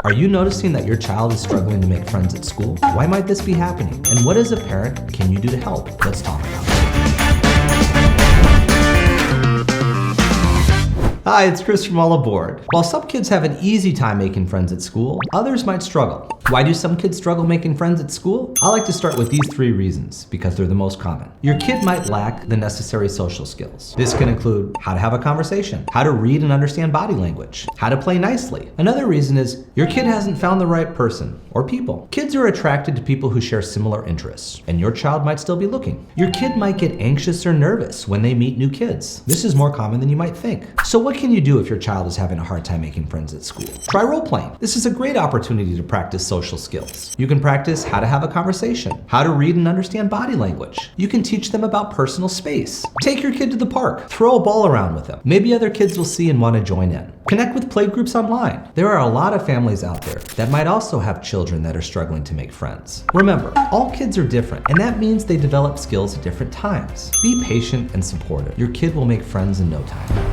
Are you noticing that your child is struggling to make friends at school? Why might this be happening? And what as a parent can you do to help? Let's talk about it. Hi, it's Chris from All Aboard. While some kids have an easy time making friends at school, others might struggle. Why do some kids struggle making friends at school? I like to start with these 3 reasons because they're the most common. Your kid might lack the necessary social skills. This can include how to have a conversation, how to read and understand body language, how to play nicely. Another reason is your kid hasn't found the right person or people. Kids are attracted to people who share similar interests, and your child might still be looking. Your kid might get anxious or nervous when they meet new kids. This is more common than you might think. So what can you do if your child is having a hard time making friends at school? Try role playing. This is a great opportunity to practice social skills. You can practice how to have a conversation, how to read and understand body language. You can teach them about personal space. Take your kid to the park. Throw a ball around with them. Maybe other kids will see and want to join in. Connect with playgroups online. There are a lot of families out there that might also have children that are struggling to make friends. Remember, all kids are different, and that means they develop skills at different times. Be patient and supportive. Your kid will make friends in no time.